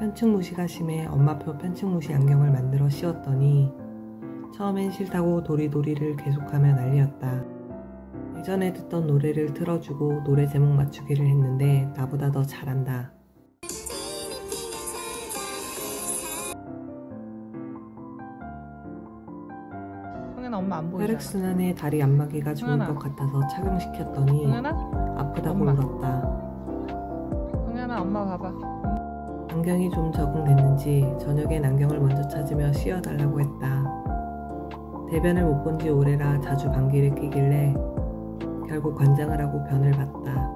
편측무시가 심해 엄마표 편측무시 안경을 만들어 씌웠더니 처음엔 싫다고 도리도리를 계속하며 난리였다. 예전에 듣던 노래를 틀어주고 노래 제목 맞추기를 했는데 나보다 더 잘한다. 엄마 안 보이잖아. 혈액순환에 다리 안마기가 좋을 것 같아서 착용시켰더니 아프다고 울었다. 흥연아 엄마 봐봐. 안경이 좀 적응됐는지 저녁엔 안경을 먼저 찾으며 씌워달라고 했다. 대변을 못 본 지 오래라 자주 방귀를 뀌길래 결국 관장을 하고 변을 봤다.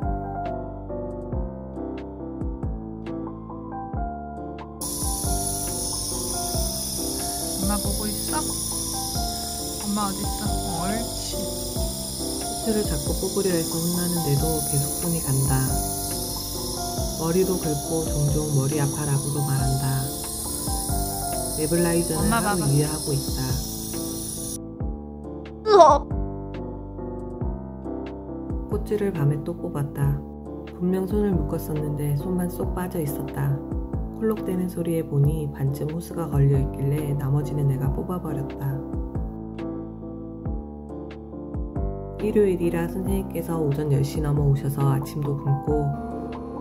엄마 보고 있어? 엄마 어딨어? 옳지. 코트를 자꾸 뽑으려 해서 혼나는데도 계속 손이 간다. 머리도 긁고 종종 머리 아파라고도 말한다. 네블라이저는 하루 2회 하고 있다. 코트를 밤에 또 뽑았다. 분명 손을 묶었었는데 손만 쏙 빠져 있었다. 콜록대는 소리에 보니 반쯤 호스가 걸려 있길래 나머지는 내가 뽑아버렸다. 일요일이라 선생님께서 오전 10시 넘어 오셔서 아침도 굶고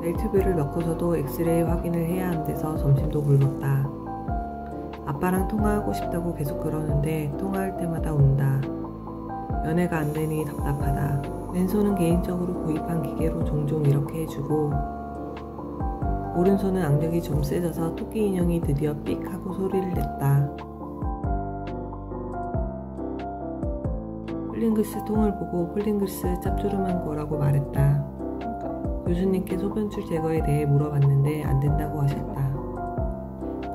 벨트뷰를 넣고서도 엑스레이 확인을 해야 한대서 점심도 굶었다. 아빠랑 통화하고 싶다고 계속 그러는데 통화할 때마다 운다. 연애가 안 되니 답답하다. 왼손은 개인적으로 구입한 기계로 종종 이렇게 해주고 오른손은 악력이 좀 세져서 토끼 인형이 드디어 삑 하고 소리를 냈다. 폴링글스 통을 보고 폴링글스 짭조름한 거라고 말했다. 교수님께 소변출 제거에 대해 물어봤는데 안 된다고 하셨다.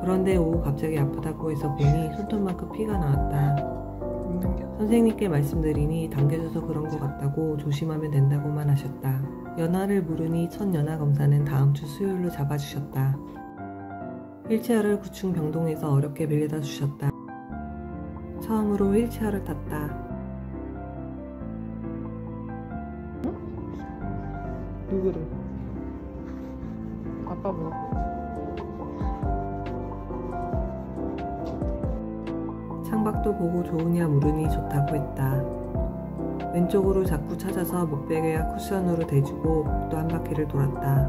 그런데 오후 갑자기 아프다고 해서 보니 손톱만큼 피가 나왔다. 선생님께 말씀드리니 당겨져서 그런 것 같다고 조심하면 된다고만 하셨다. 연하를 물으니 첫 연하 검사는 다음 주 수요일로 잡아주셨다. 휠체어를 9층 병동에서 어렵게 빌려다 주셨다. 처음으로 휠체어를 탔다. 누구를? 아빠 뭐? 창밖도 보고 좋으냐 물으니 좋다고 했다. 왼쪽으로 자꾸 찾아서 목베개와 쿠션으로 대주고 복도 한 바퀴를 돌았다.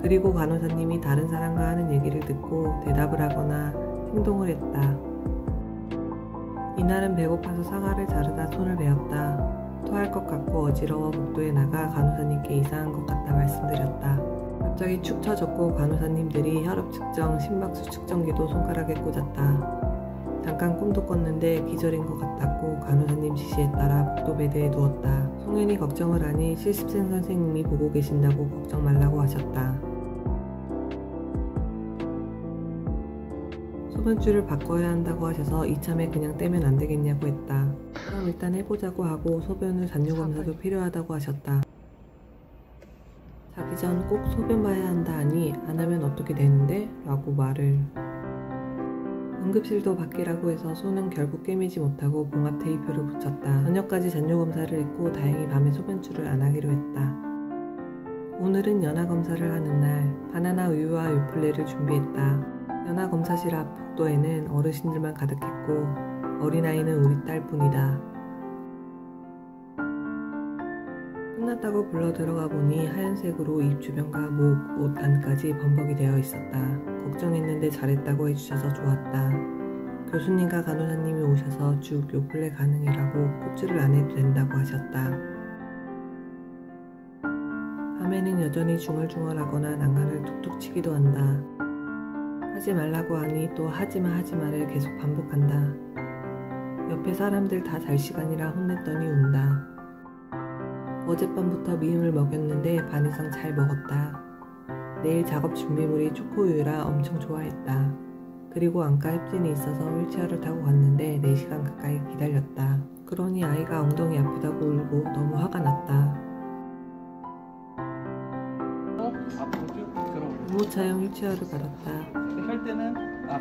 그리고 간호사님이 다른 사람과 하는 얘기를 듣고 대답을 하거나 행동을 했다. 이날은 배고파서 사과를 자르다 손을 베었다. 토할 것 같고 어지러워 복도에 나가 간호사님께 이상한 것 같다 말씀드렸다. 갑자기 축 처졌고 간호사님들이 혈압 측정, 심박수 측정기도 손가락에 꽂았다. 잠깐 꿈도 꿨는데 기절인 것 같았고 간호사님 지시에 따라 복도 베드에 누웠다. 송현이 걱정을 하니 실습생 선생님이 보고 계신다고 걱정 말라고 하셨다. 소변줄을 바꿔야 한다고 하셔서 이참에 그냥 떼면 안 되겠냐고 했다. 그럼 일단 해보자고 하고 소변 후 잔뇨검사도 필요하다고 하셨다. 자기 전 꼭 소변 봐야 한다 하니 안 하면 어떻게 되는데? 라고 말을. 응급실도 바뀌라고 해서 손은 결국 꿰매지 못하고 봉합 테이프를 붙였다. 저녁까지 잔뇨검사를 했고 다행히 밤에 소변줄을 안 하기로 했다. 오늘은 연하검사를 하는 날 바나나 우유와 요플레를 준비했다. 연하검사실 앞 복도에는 어르신들만 가득했고 어린아이는 우리 딸뿐이다. 끝났다고 불러 들어가 보니 하얀색으로 입 주변과 목, 옷 안까지 범벅이 되어 있었다. 걱정했는데 잘했다고 해주셔서 좋았다. 교수님과 간호사님이 오셔서 쭉 요플레 가능이라고 콧줄을 안 해도 된다고 하셨다. 밤에는 여전히 중얼중얼하거나 난간을 툭툭 치기도 한다. 하지 말라고 하니 또 하지마 하지마를 계속 반복한다. 옆에 사람들 다 잘 시간이라 혼냈더니 운다. 어젯밤부터 미음을 먹였는데 반 이상 잘 먹었다. 내일 작업 준비물이 초코우유라 엄청 좋아했다. 그리고 안과 협진이 있어서 휠체어를 타고 갔는데 4시간 가까이 기다렸다. 그러니 아이가 엉덩이 아프다고 울고 너무 화가 났다. 유모차용 휠체어를 받았다.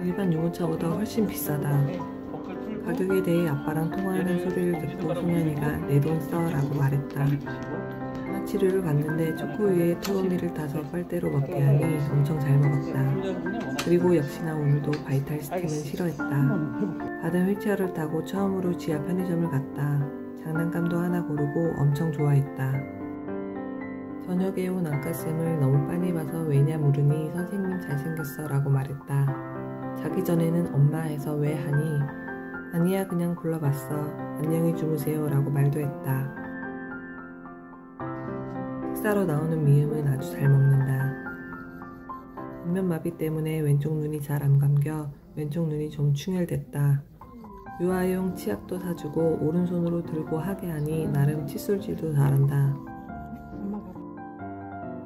일반 유모차보다 훨씬 비싸다. 가격에 대해 아빠랑 통화하는 소리를 듣고 소년이가 내 돈 써 라고 말했다. 치료를 받는데 초코우유에 토로미를 타서 빨대로 먹게 하니 엄청 잘 먹었다. 그리고 역시나 오늘도 바이탈 스팀은 싫어했다. 받은 휠체어를 타고 처음으로 지하 편의점을 갔다. 장난감도 하나 고르고 엄청 좋아했다. 저녁에 온 안과쌤을 너무 빨리 봐서 왜냐 물으니 선생님 잘생겼어 라고 말했다. 자기 전에는 엄마 해서 왜 하니? 아니야 그냥 골라봤어. 안녕히 주무세요 라고 말도 했다. 식사로 나오는 미음은 아주 잘 먹는다. 안면마비 때문에 왼쪽 눈이 잘 안 감겨 왼쪽 눈이 좀 충혈됐다. 유아용 치약도 사주고 오른손으로 들고 하게 하니 나름 칫솔질도 잘한다.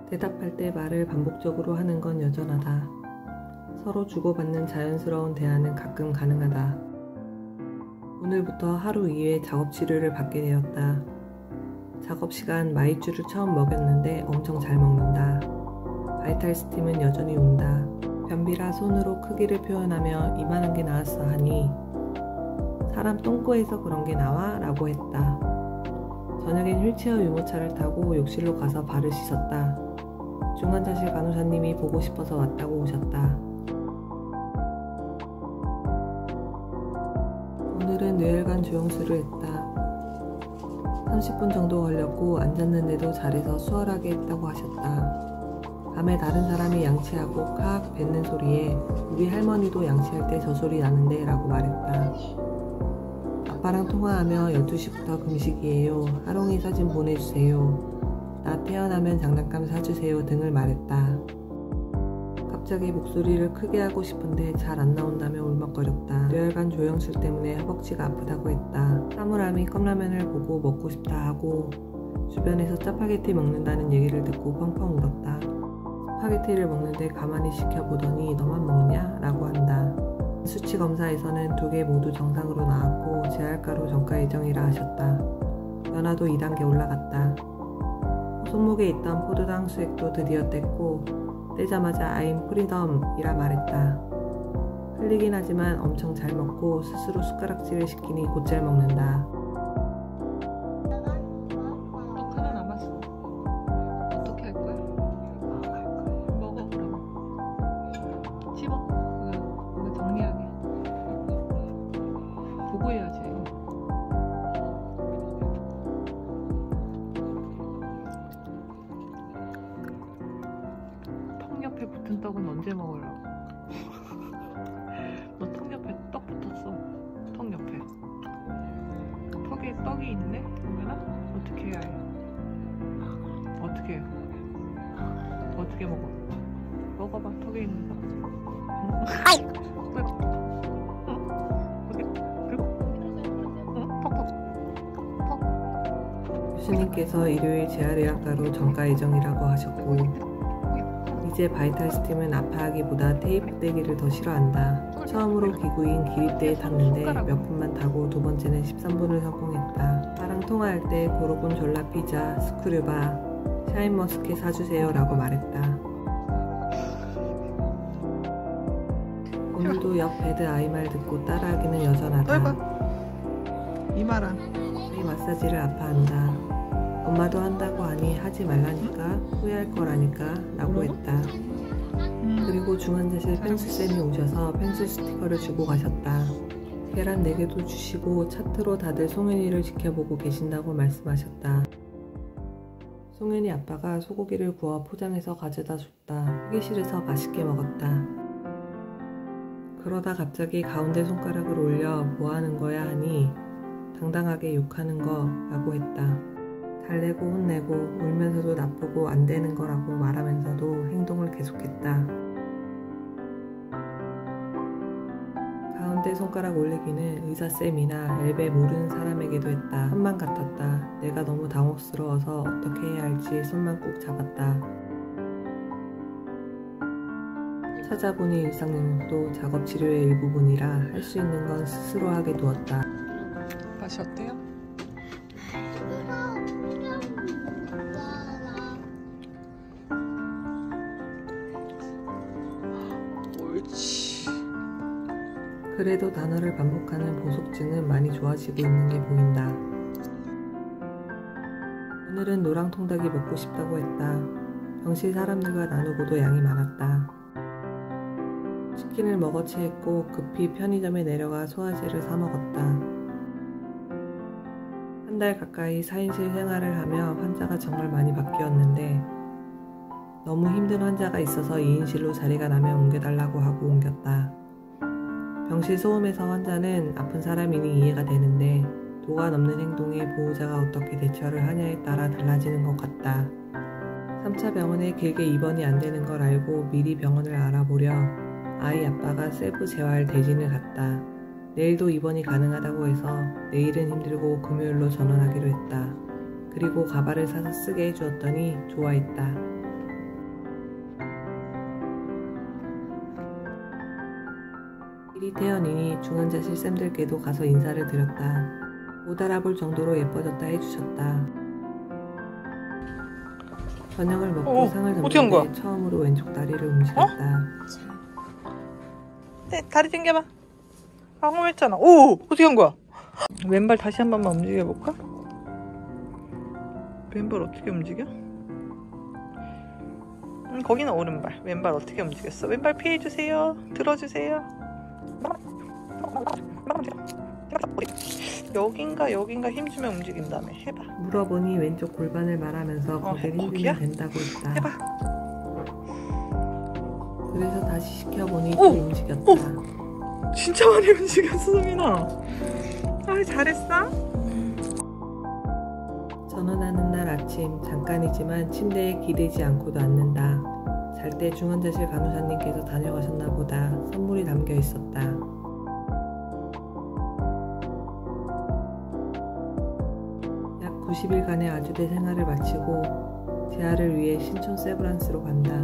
대답할 때 말을 반복적으로 하는 건 여전하다. 서로 주고받는 자연스러운 대화는 가끔 가능하다. 오늘부터 하루 2회 작업 치료를 받게 되었다. 작업 시간 마이쮸를 처음 먹였는데 엄청 잘 먹는다. 바이탈 스팀은 여전히 운다. 변비라 손으로 크기를 표현하며 이만한 게 나왔어 하니 사람 똥꼬에서 그런 게 나와? 라고 했다. 저녁엔 휠체어 유모차를 타고 욕실로 가서 발을 씻었다. 중환자실 간호사님이 보고 싶어서 왔다고 오셨다. 오늘은 뇌혈관 조영술을 했다. 30분 정도 걸렸고 앉았는데도 잘해서 수월하게 했다고 하셨다. 밤에 다른 사람이 양치하고 칵 뱉는 소리에 우리 할머니도 양치할 때 저 소리 나는데 라고 말했다. 아빠랑 통화하며 12시부터 금식이에요. 하롱이 사진 보내주세요. 나 태어나면 장난감 사주세요 등을 말했다. 갑자기 목소리를 크게 하고 싶은데 잘 안 나온다며 울먹거렸다. 뇌혈관 조영술 때문에 허벅지가 아프다고 했다. 사물함이 컵라면을 보고 먹고 싶다 하고 주변에서 짜파게티 먹는다는 얘기를 듣고 펑펑 울었다. 스파게티를 먹는데 가만히 지켜보더니 너만 먹냐? 라고 한다. 수치 검사에서는 2개 모두 정상으로 나왔고 재활가로 전가 예정이라 하셨다. 연화도 2단계 올라갔다. 손목에 있던 포도당 수액도 드디어 뗐고 떼자마자 I'm freedom 이라 말했다. 흘리긴 하지만 엄청 잘 먹고 스스로 숟가락질을 시키니 곧잘 먹는다. 떡 하나 남았어. 어떻게 할 거야? 먹어 그럼. 씹어. 그거 정리하게. 보고 해야지. 턱 옆에 붙은 떡은 언제 먹으려고? 너 턱 옆에 떡 붙었어. 턱 옆에. 턱에 떡이 있네? 그러면은 어떻게 해야 해? 어떻게 해요? 어떻게 먹어? 먹어봐. 턱에 있는 거. 아이! 교수님께서 일요일 재활의학과로 전가 예정이라고 하셨고 이제 바이탈 스팀은 아파하기보다 테이프 떼기를 더 싫어한다. 처음으로 기구인 기립대에 탔는데 몇 분만 타고 두 번째는 13분을 성공했다. 나랑 통화할 때 고르곤졸라 피자, 스크류바, 샤인머스켓 사주세요 라고 말했다. 오늘도 옆 베드 아이 말 듣고 따라하기는 여전하다. 이마랑 이 마사지를 아파한다. 엄마도 한다고 하니 하지 말라니까 후회할 거라니까 라고 했다. 그리고 중환자실 펜수쌤이 오셔서 펜수 스티커를 주고 가셨다. 계란 4개도 주시고 차트로 다들 송현이를 지켜보고 계신다고 말씀하셨다. 송현이 아빠가 소고기를 구워 포장해서 가져다 줬다. 회의실에서 맛있게 먹었다. 그러다 갑자기 가운데 손가락을 올려 뭐 하는 거야 하니 당당하게 욕하는 거 라고 했다. 달래고 혼내고 울면서도 나쁘고 안 되는 거라고 말하면서도 행동을 계속했다. 가운데 손가락 올리기는 의사쌤이나 엘베 모르는 사람에게도 했다. 한만 같았다. 내가 너무 당혹스러워서 어떻게 해야 할지 손만 꾹 잡았다. 찾아보니 일상능력도 작업치료의 일부분이라 할 수 있는 건 스스로 하게 두었다. 맛이 어때요? 옳지. 그래도 단어를 반복하는 보속증은 많이 좋아지고 있는 게 보인다. 오늘은 노랑통닭이 먹고 싶다고 했다. 병실 사람들과 나누고도 양이 많았다. 치킨을 먹어 취했고 급히 편의점에 내려가 소화제를 사 먹었다. 한 달 가까이 4인실 생활을 하며 환자가 정말 많이 바뀌었는데 너무 힘든 환자가 있어서 2인실로 자리가 나면 옮겨달라고 하고 옮겼다. 병실 소음에서 환자는 아픈 사람이니 이해가 되는데 도가 넘는 행동에 보호자가 어떻게 대처를 하냐에 따라 달라지는 것 같다. 3차 병원에 길게 입원이 안 되는 걸 알고 미리 병원을 알아보려 아이 아빠가 셀프 재활 대진을 갔다. 내일도 입원이 가능하다고 해서 내일은 힘들고 금요일로 전원하기로 했다. 그리고 가발을 사서 쓰게 해주었더니 좋아했다. 일이 태연이니 중환자실 쌤들께도 가서 인사를 드렸다. 못 알아볼 정도로 예뻐졌다 해주셨다. 저녁을 먹고 상을 덮는데 처음으로 왼쪽 다리를 움직였다. 네, 다리 당겨봐. 방금 했잖아. 오! 어떻게 한 거야? 왼발 다시 한 번만 움직여볼까? 왼발 어떻게 움직여? 거기는 오른발. 왼발 어떻게 움직였어? 왼발 피해주세요. 들어주세요. 여긴가 힘주면 움직인다며. 해봐. 물어보니 왼쪽 골반을 말하면서 거기를 힘주면 된다고 했다. 해봐. 그래서 다시 시켜보니 또 움직였다. 진짜 많이 움직였어, 소민아. 아, 잘했어? 전원하는 날 아침 잠깐이지만 침대에 기대지 않고도 앉는다. 잘 때 중환자실 간호사님께서 다녀가셨나 보다. 선물이 담겨 있었다. 약 90일간의 아주대 생활을 마치고 재활을 위해 신촌 세브란스로 간다.